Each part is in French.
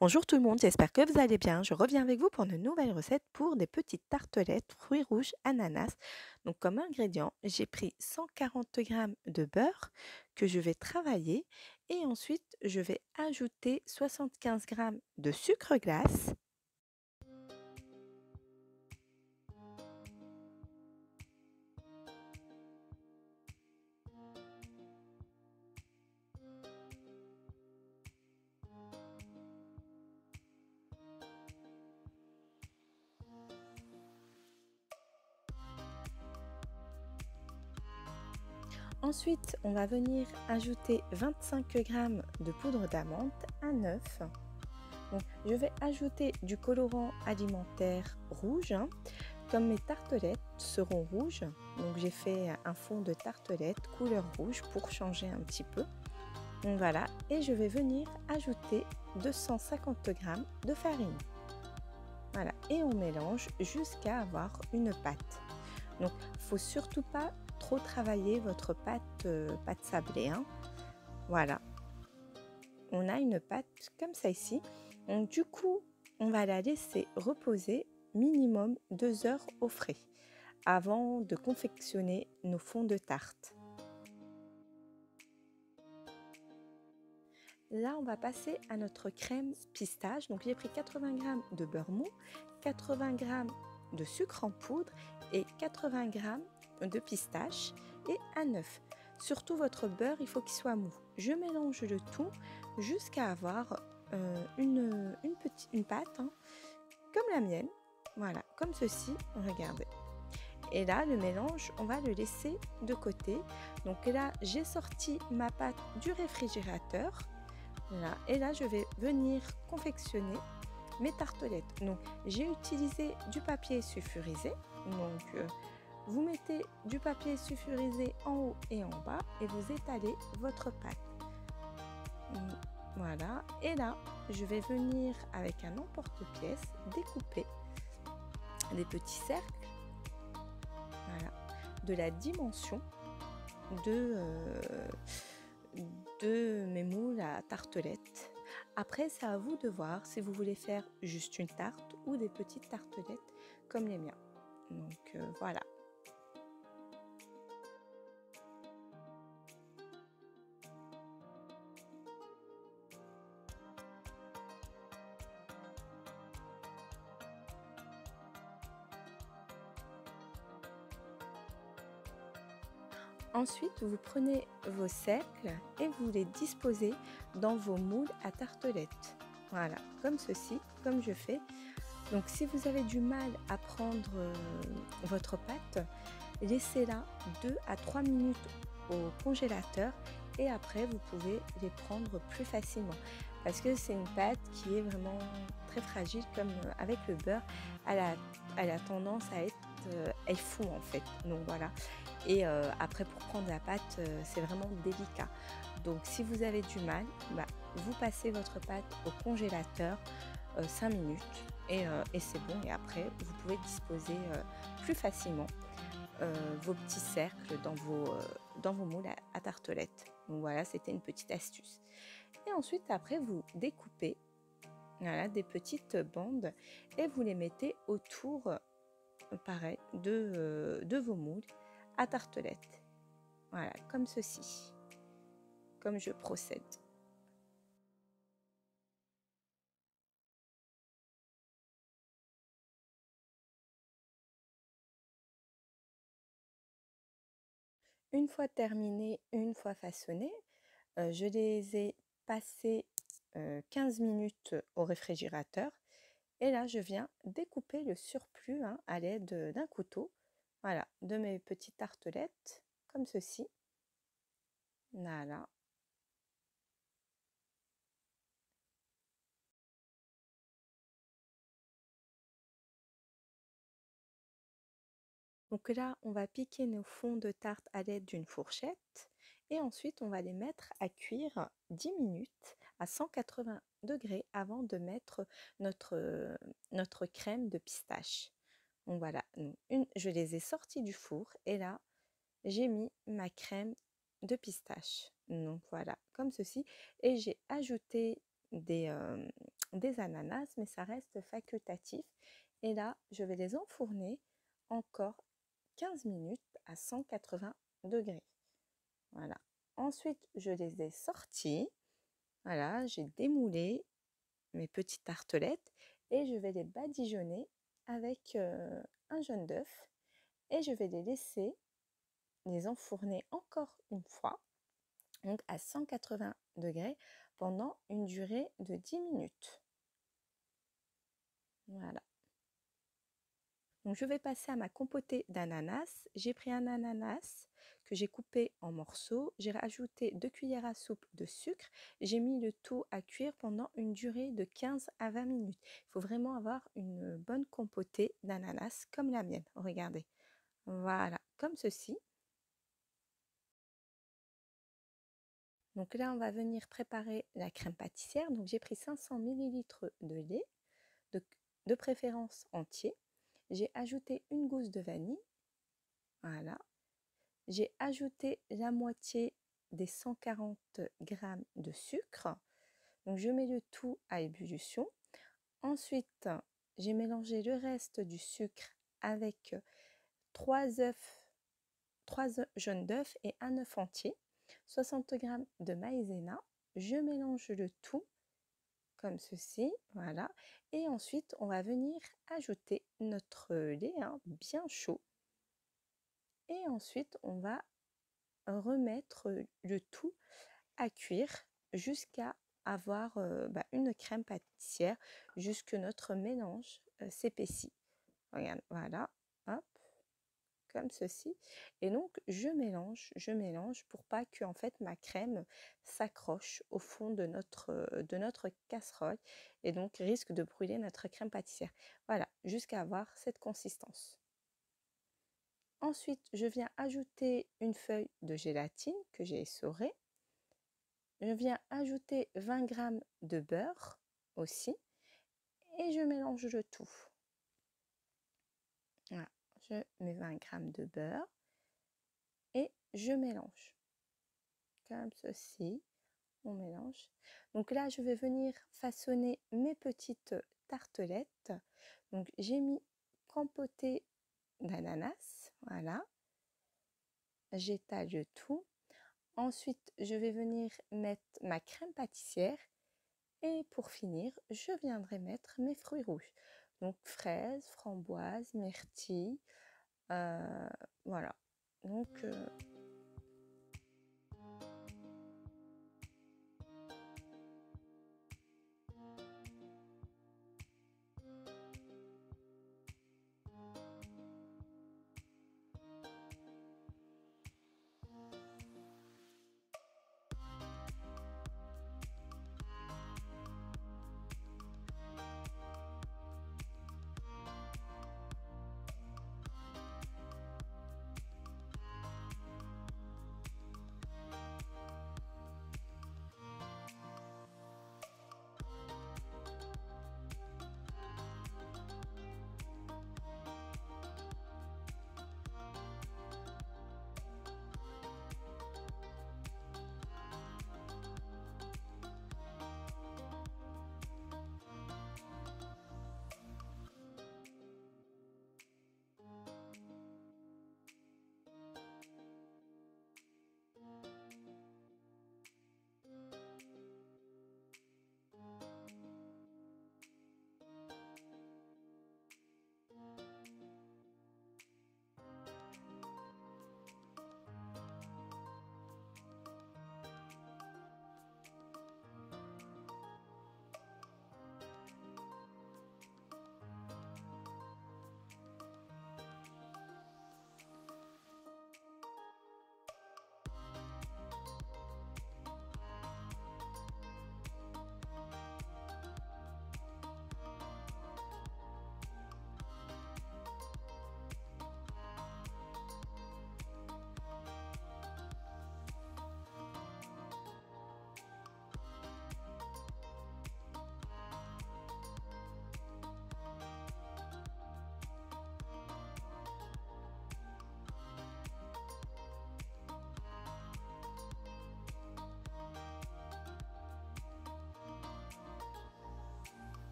Bonjour tout le monde, j'espère que vous allez bien. Je reviens avec vous pour une nouvelle recette pour des petites tartelettes fruits rouges ananas. Donc comme ingrédient, j'ai pris 140 grammes de beurre que je vais travailler et ensuite je vais ajouter 75 grammes de sucre glace. Ensuite, on va venir ajouter 25 grammes de poudre d'amande, un œuf. Donc, je vais ajouter du colorant alimentaire rouge, comme mes tartelettes seront rouges. Donc, j'ai fait un fond de tartelettes couleur rouge pour changer un petit peu. Donc, voilà, et je vais venir ajouter 250 grammes de farine. Voilà, et on mélange jusqu'à avoir une pâte. Donc, il ne faut surtout pas trop travailler votre pâte sablée, hein. Voilà, on a une pâte comme ça ici. Donc du coup, on va la laisser reposer minimum 2 heures au frais avant de confectionner nos fonds de tarte. Là, on va passer à notre crème pistache. Donc j'ai pris 80 grammes de beurre mou, 80 grammes de sucre en poudre et 80 grammes de pistache et un œuf. Surtout votre beurre, il faut qu'il soit mou. Je mélange le tout jusqu'à avoir une pâte, hein, comme la mienne. Voilà, comme ceci, regardez. Et là, le mélange, on va le laisser de côté. Donc là, j'ai sorti ma pâte du réfrigérateur. Là, et là, je vais venir confectionner mes tartelettes. Donc, j'ai utilisé du papier sulfurisé. Donc, vous mettez du papier sulfurisé en haut et en bas et vous étalez votre pâte. Voilà. Et là, je vais venir avec un emporte-pièce découper des petits cercles. Voilà. De la dimension de mes moules à tartelettes. Après, c'est à vous de voir si vous voulez faire juste une tarte ou des petites tartelettes comme les miens. Donc voilà. Ensuite, vous prenez vos cercles et vous les disposez dans vos moules à tartelettes. Voilà, comme ceci, comme je fais. Donc si vous avez du mal à prendre votre pâte, laissez-la 2 à 3 minutes au congélateur et après vous pouvez les prendre plus facilement. Parce que c'est une pâte qui est vraiment très fragile, comme avec le beurre, elle a tendance à être, elle fond en fait. Donc voilà. Et après pour prendre la pâte, c'est vraiment délicat. Donc si vous avez du mal, vous passez votre pâte au congélateur 5 minutes et c'est bon. Et après, vous pouvez disposer plus facilement vos petits cercles dans vos moules à tartelettes. Donc voilà, c'était une petite astuce. Et ensuite, après, vous découpez voilà, des petites bandes et vous les mettez autour, pareil, de vos moules à tartelettes. Voilà, comme ceci, comme je procède. Une fois terminé, une fois façonné, je les ai passés 15 minutes au réfrigérateur et là je viens découper le surplus, hein, à l'aide d'un couteau, voilà, de mes petites tartelettes comme ceci. Voilà. Donc là, on va piquer nos fonds de tarte à l'aide d'une fourchette et ensuite on va les mettre à cuire 10 minutes à 180 degrés avant de mettre notre crème de pistache. Donc voilà, je les ai sortis du four et là, j'ai mis ma crème de pistache. Donc voilà, comme ceci. Et j'ai ajouté des ananas, mais ça reste facultatif. Et là, je vais les enfourner encore 15 minutes à 180 degrés. Voilà. Ensuite, je les ai sortis. Voilà, j'ai démoulé mes petites tartelettes et je vais les badigeonner avec un jaune d'œuf et je vais les laisser les enfourner encore une fois, donc à 180 degrés pendant une durée de 10 minutes. Voilà. Donc je vais passer à ma compotée d'ananas. J'ai pris un ananas que j'ai coupé en morceaux. J'ai rajouté 2 cuillères à soupe de sucre. J'ai mis le tout à cuire pendant une durée de 15 à 20 minutes. Il faut vraiment avoir une bonne compotée d'ananas comme la mienne. Regardez. Voilà, comme ceci. Donc là, on va venir préparer la crème pâtissière. Donc j'ai pris 500 ml de lait, de préférence entier. J'ai ajouté une gousse de vanille. Voilà. J'ai ajouté la moitié des 140 g de sucre. Donc je mets le tout à ébullition. Ensuite, j'ai mélangé le reste du sucre avec 3 œufs, 3 jaunes d'œufs et un œuf entier, 60 g de maïzena. Je mélange le tout comme ceci, voilà. Et ensuite, on va venir ajouter notre lait bien chaud. Et ensuite, on va remettre le tout à cuire jusqu'à avoir une crème pâtissière, jusque notre mélange s'épaissit. Regarde, voilà, hop, comme ceci. Et donc, je mélange pour pas que en fait ma crème s'accroche au fond de notre casserole et donc risque de brûler notre crème pâtissière. Voilà, jusqu'à avoir cette consistance. Ensuite, je viens ajouter une feuille de gélatine que j'ai essorée. Je viens ajouter 20 g de beurre aussi et je mélange le tout. Voilà, je mets 20 g de beurre et je mélange. Comme ceci, on mélange. Donc là, je vais venir façonner mes petites tartelettes. Donc j'ai mis compotée d'ananas, voilà. J'étale le tout. Ensuite, je vais venir mettre ma crème pâtissière et pour finir, je viendrai mettre mes fruits rouges. Donc fraises, framboises, myrtilles, voilà. Donc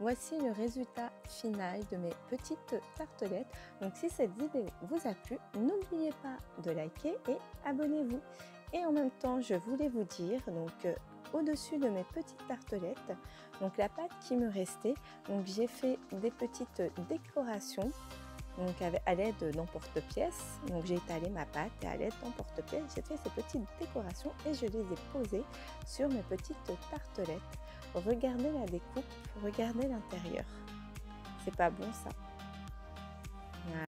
Voici le résultat final de mes petites tartelettes. Donc si cette vidéo vous a plu, n'oubliez pas de liker et abonnez-vous. Et en même temps, je voulais vous dire, donc au-dessus de mes petites tartelettes, donc la pâte qui me restait, donc j'ai fait des petites décorations. Donc à l'aide d'emporte-pièce, donc j'ai étalé ma pâte et à l'aide d'emporte-pièce, j'ai fait ces petites décorations et je les ai posées sur mes petites tartelettes. Regardez la découpe, regardez l'intérieur. C'est pas bon ça? Voilà.